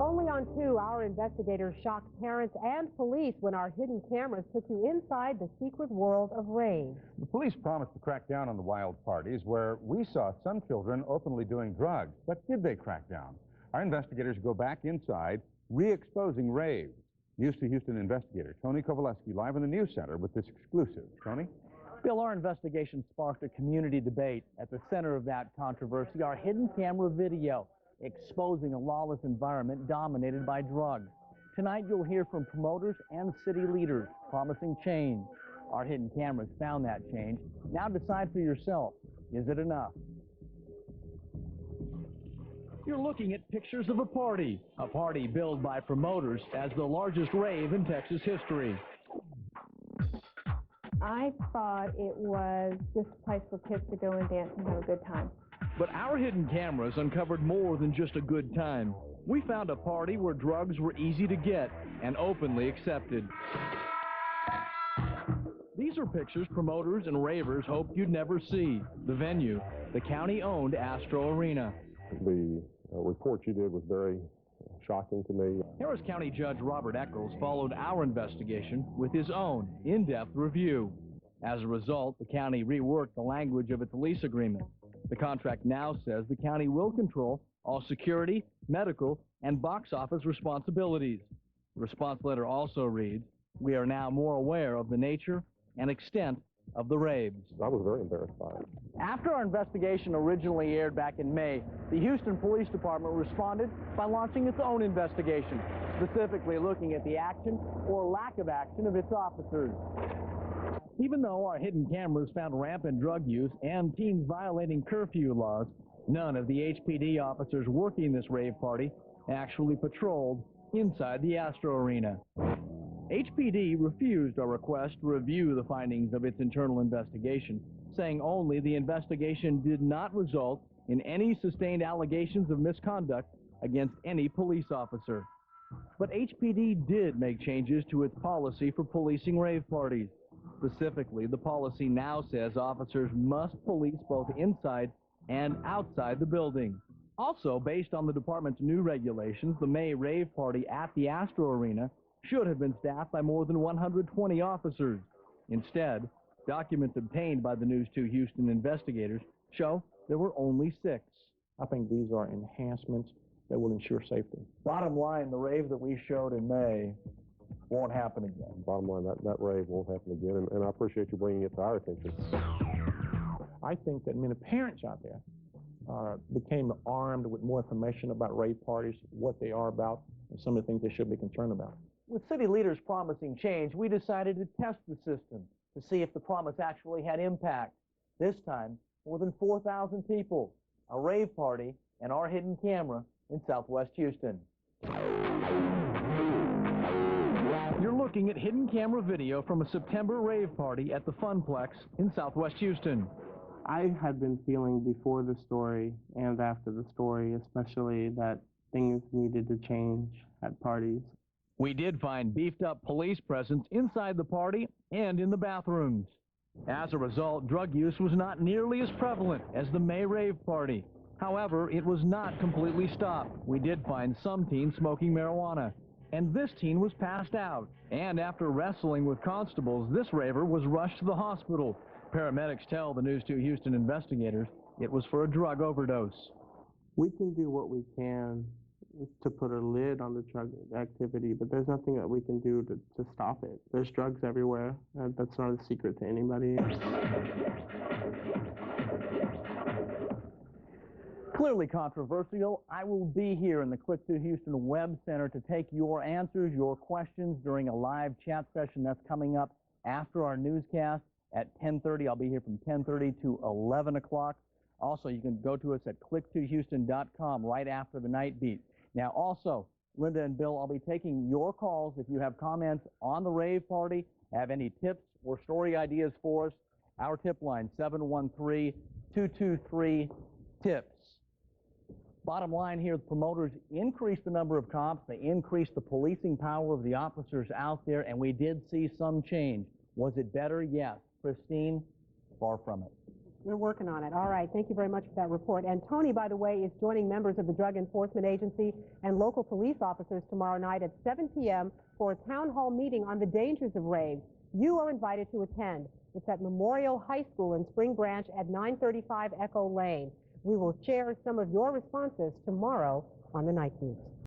only on 2, our investigators shocked parents and police when our hidden cameras took you inside the secret world of raves. The police promised to crack down on the wild parties where we saw some children openly doing drugs. But did they crack down? Our investigators go back inside, re-exposing raves. News to Houston investigator Tony Kovaleski live in the News Center with this exclusive. Tony? Bill, our investigation sparked a community debate. At the center of that controversy, our hidden camera video exposing a lawless environment dominated by drugs. Tonight, you'll hear from promoters and city leaders promising change. Our hidden cameras found that change. Now decide for yourself, is it enough? You're looking at pictures of a party billed by promoters as the largest rave in Texas history. I thought it was just a place for kids to go and dance and have a good time. But our hidden cameras uncovered more than just a good time. We found a party where drugs were easy to get and openly accepted. These are pictures promoters and ravers hoped you'd never see. The venue, the county-owned Astro Arena. The report you did was very shocking to me. Harris County Judge Robert Eccles followed our investigation with his own in-depth review. As a result, the county reworked the language of its lease agreement. The contract now says the county will control all security, medical, and box office responsibilities. The response letter also reads, "We are now more aware of the nature and extent of the raves." I was very embarrassed by it. After our investigation originally aired back in May, the Houston Police Department responded by launching its own investigation, specifically looking at the action or lack of action of its officers. Even though our hidden cameras found rampant drug use and teens violating curfew laws, none of the HPD officers working this rave party actually patrolled inside the Astro Arena. HPD refused our request to review the findings of its internal investigation, saying only the investigation did not result in any sustained allegations of misconduct against any police officer. But HPD did make changes to its policy for policing rave parties. Specifically, the policy now says officers must police both inside and outside the building. Also, based on the department's new regulations, the May rave party at the Astro Arena should have been staffed by more than 120 officers. Instead, documents obtained by the News 2 Houston investigators show there were only 6. I think these are enhancements that will ensure safety. Bottom line, the rave that we showed in May won't happen again. Bottom line, that rave won't happen again, and I appreciate you bringing it to our attention. I think that many parents out there became armed with more information about rave parties, what they are about, and some of the things they should be concerned about. With city leaders promising change, we decided to test the system to see if the promise actually had impact. This time, more than 4,000 people, a rave party, and our hidden camera in Southwest Houston. You're looking at hidden camera video from a September rave party at the Funplex in Southwest Houston. I had been feeling before the story and after the story, especially that things needed to change at parties. We did find beefed-up police presence inside the party and in the bathrooms. As a result, drug use was not nearly as prevalent as the May rave party. However, it was not completely stopped. We did find some teens smoking marijuana. And this teen was passed out. And after wrestling with constables, this raver was rushed to the hospital. Paramedics tell the News 2 Houston investigators it was for a drug overdose. We can do what we can to put a lid on the drug activity, but there's nothing that we can do to stop it. There's drugs everywhere. That's not a secret to anybody. Clearly controversial, I will be here in the Click to Houston Web Center to take your answers, your questions during a live chat session that's coming up after our newscast at 10:30. I'll be here from 10:30 to 11 o'clock. Also, you can go to us at click2houston.com right after the night beat. Now, also, Linda and Bill, I'll be taking your calls if you have comments on the rave party, have any tips or story ideas for us. Our tip line, 713-223-TIPS. Bottom line here, the promoters increased the number of cops, they increased the policing power of the officers out there, and we did see some change. Was it better? Yes. Pristine? Far from it. We're working on it. All right. Thank you very much for that report. And Tony, by the way, is joining members of the Drug Enforcement Agency and local police officers tomorrow night at 7 p.m. for a town hall meeting on the dangers of raves. You are invited to attend. It's at Memorial High School in Spring Branch at 935 Echo Lane. We will share some of your responses tomorrow on the Night News.